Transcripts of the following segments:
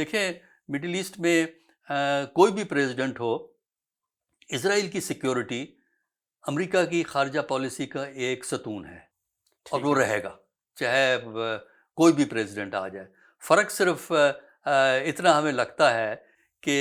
دیکھیں middle asset میں کوئی بھی پریزیڈنٹ ہو، اسرائیل کی سیکیورٹی امریکہ کی خارجہ پالیسی کا ایک ستون ہے، اور وہ رہے گا چاہے کوئی بھی پریزیڈنٹ آ جائے۔ فرق صرف اتنا ہمیں لگتا ہے کہ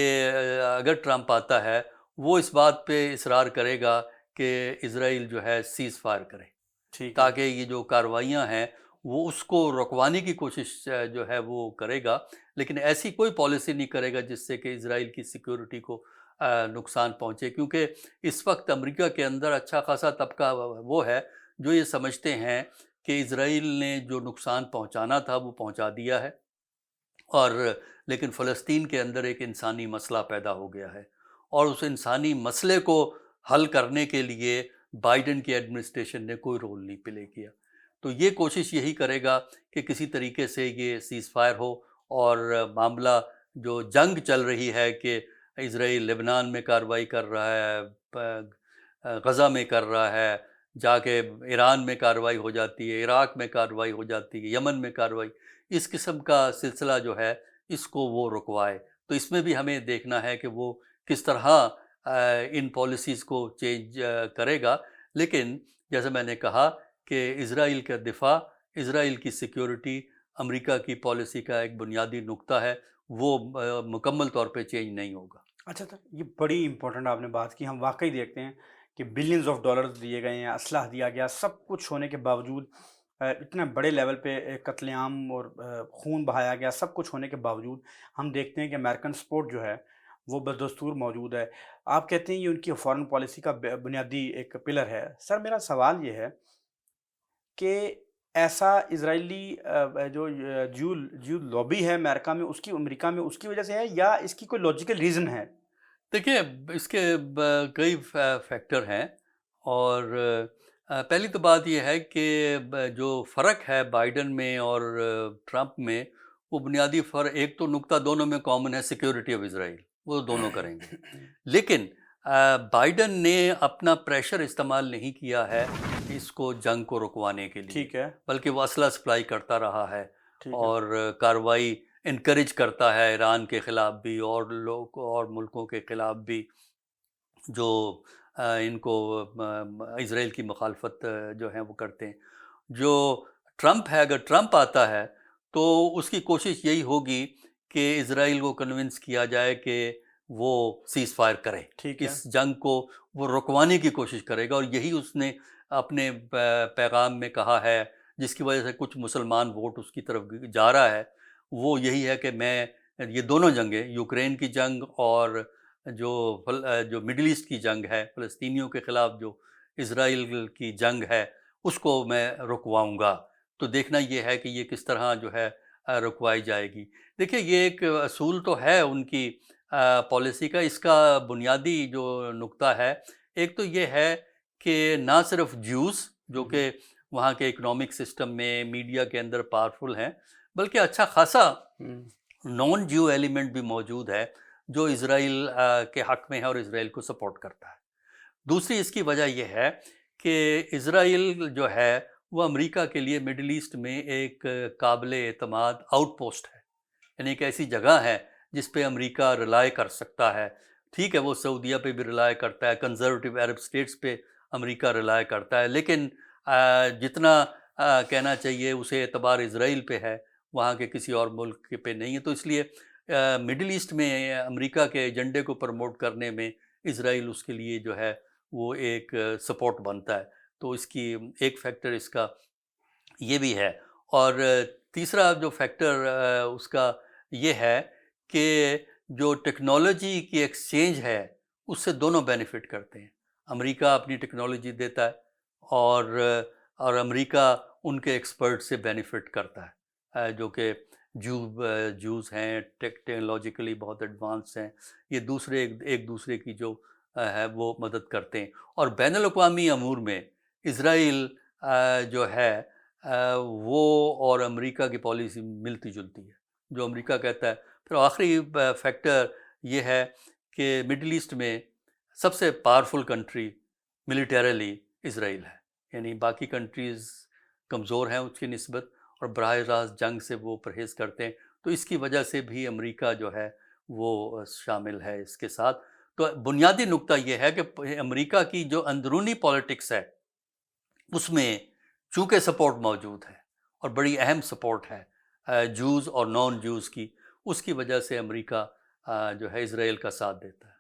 اگر ٹرمپ آتا ہے وہ اس بات پہ اصرار کرے گا کہ اسرائیل جو ہے سیز فائر کرے، تاکہ یہ جو کارروائیاں ہیں وہ اس کو رکوانے کی کوشش جو ہے وہ کرے گا، لیکن ایسی کوئی پالیسی نہیں کرے گا جس سے کہ اسرائیل کی سیکیورٹی کو نقصان پہنچے، کیونکہ اس وقت امریکہ کے اندر اچھا خاصا طبقہ وہ ہے جو یہ سمجھتے ہیں کہ اسرائیل نے جو نقصان پہنچانا تھا وہ پہنچا دیا ہے، اور لیکن فلسطین کے اندر ایک انسانی مسئلہ پیدا ہو گیا ہے، اور اس انسانی مسئلے کو حل کرنے کے لیے بائیڈن کی ایڈمنسٹریشن نے کوئی رول نہیں پلے کیا۔ تو یہ کوشش یہی کرے گا کہ کسی طریقے سے یہ سیز فائر ہو، اور معاملہ جو جنگ چل رہی ہے کہ اسرائیل لبنان میں کارروائی کر رہا ہے، غزہ میں کر رہا ہے، جا کے ایران میں کارروائی ہو جاتی ہے، عراق میں کارروائی ہو جاتی ہے، یمن میں کارروائی، اس قسم کا سلسلہ جو ہے اس کو وہ رکوائے۔ تو اس میں بھی ہمیں دیکھنا ہے کہ وہ کس طرح ان پالیسیز کو چینج کرے گا، لیکن جیسے میں نے کہا کہ اسرائیل کا دفاع، اسرائیل کی سیکیورٹی امریکہ کی پالیسی کا ایک بنیادی نقطہ ہے، وہ مکمل طور پہ چینج نہیں ہوگا۔ اچھا تھا، یہ بڑی امپورٹنٹ آپ نے بات کی۔ ہم واقعی دیکھتے ہیں کہ بلینز آف ڈالرز دیے گئے ہیں، اسلحہ دیا گیا، سب کچھ ہونے کے باوجود اتنے بڑے لیول پہ قتل عام اور خون بہایا گیا، سب کچھ ہونے کے باوجود ہم دیکھتے ہیں کہ امریکن سپورٹ جو ہے وہ بدستور موجود ہے۔ آپ کہتے ہیں یہ ان کی فارن پالیسی کا بنیادی ایک پلر ہے۔ سر میرا سوال یہ ہے کہ ایسا اسرائیلی جو جو لابی ہے امریکہ میں اس کی وجہ سے ہے، یا اس کی کوئی لاجیکل ریزن ہے؟ دیکھیے اس کے کئی فیکٹر ہیں، اور پہلی تو بات یہ ہے کہ جو فرق ہے بائیڈن میں اور ٹرمپ میں، وہ بنیادی فرق، ایک تو نقطہ دونوں میں کامن ہے، سیکیورٹی آف اسرائیل، وہ دونوں کریں گے، لیکن بائیڈن نے اپنا پریشر استعمال نہیں کیا ہے اس کو جنگ کو رکوانے کے لیے، ٹھیک ہے، بلکہ وہ اسلحہ سپلائی کرتا رہا ہے، ٹھیک ہے، اور کارروائی انکریج کرتا ہے ایران کے خلاف بھی اور لوگ اور ملکوں کے خلاف بھی جو ان کو اسرائیل کی مخالفت جو ہیں وہ کرتے ہیں۔ جو ٹرمپ ہے، اگر ٹرمپ آتا ہے تو اس کی کوشش یہی ہوگی کہ اسرائیل کو کنونس کیا جائے کہ وہ سیز فائر کرے، ٹھیک ہے، اس جنگ کو وہ رکوانے کی کوشش کرے گا، اور یہی اس نے اپنے پیغام میں کہا ہے، جس کی وجہ سے کچھ مسلمان ووٹ اس کی طرف جا رہا ہے، وہ یہی ہے کہ میں یہ دونوں جنگیں، یوکرین کی جنگ اور جو مڈل ایسٹ کی جنگ ہے، فلسطینیوں کے خلاف جو اسرائیل کی جنگ ہے، اس کو میں رکواؤں گا۔ تو دیکھنا یہ ہے کہ یہ کس طرح جو ہے رکوائی جائے گی۔ دیکھیں یہ ایک اصول تو ہے ان کی پالیسی کا، اس کا بنیادی جو نقطہ ہے ایک تو یہ ہے کہ نہ صرف جوز جو کہ وہاں کے اکنامک سسٹم میں میڈیا کے اندر پاورفل ہیں، بلکہ اچھا خاصا نان جو ایلیمنٹ بھی موجود ہے جو اسرائیل کے حق میں ہے اور اسرائیل کو سپورٹ کرتا ہے۔ دوسری اس کی وجہ یہ ہے کہ اسرائیل جو ہے وہ امریکہ کے لیے مڈل ایسٹ میں ایک قابل اعتماد آؤٹ پوسٹ ہے، یعنی ایک ایسی جگہ ہے جس پہ امریکہ ریلائی کر سکتا ہے۔ ٹھیک ہے وہ سعودیہ پہ بھی ریلائی کرتا ہے، کنزرویٹو عرب اسٹیٹس پہ امریکہ ریلائی کرتا ہے، لیکن جتنا کہنا چاہیے اسے اعتبار اسرائیل پہ ہے، وہاں کے کسی اور ملک پہ نہیں ہے۔ تو اس لیے مڈل ایسٹ میں امریکہ کے ایجنڈے کو پروموٹ کرنے میں اسرائیل اس کے لیے جو ہے وہ ایک سپورٹ بنتا ہے۔ تو اس کی ایک فیکٹر اس کا یہ بھی ہے، اور تیسرا جو فیکٹر اس کا یہ ہے کہ جو ٹیکنالوجی کی ایکسچینج ہے اس سے دونوں بینیفٹ کرتے ہیں۔ امریکہ اپنی ٹیکنالوجی دیتا ہے، اور امریکہ ان کے ایکسپرٹ سے بینیفٹ کرتا ہے، جو کہ جوز ہیں، ٹیکنالوجیکلی بہت ایڈوانس ہیں، یہ ایک دوسرے کی جو ہے وہ مدد کرتے ہیں۔ اور بین الاقوامی امور میں اسرائیل جو ہے وہ اور امریکہ کی پالیسی ملتی جلتی ہے، جو امریکہ کہتا ہے۔ پھر آخری فیکٹر یہ ہے کہ مڈل ایسٹ میں سب سے پاورفل کنٹری ملیٹریلی اسرائیل ہے، یعنی باقی کنٹریز کمزور ہیں اس کی نسبت، اور براہ راست جنگ سے وہ پرہیز کرتے ہیں۔ تو اس کی وجہ سے بھی امریکہ جو ہے وہ شامل ہے اس کے ساتھ۔ تو بنیادی نقطہ یہ ہے کہ امریکہ کی جو اندرونی پالیٹکس ہے اس میں چونکہ سپورٹ موجود ہے اور بڑی اہم سپورٹ ہے جوز اور نان جوز کی، اس کی وجہ سے امریکہ جو ہے اسرائیل کا ساتھ دیتا ہے۔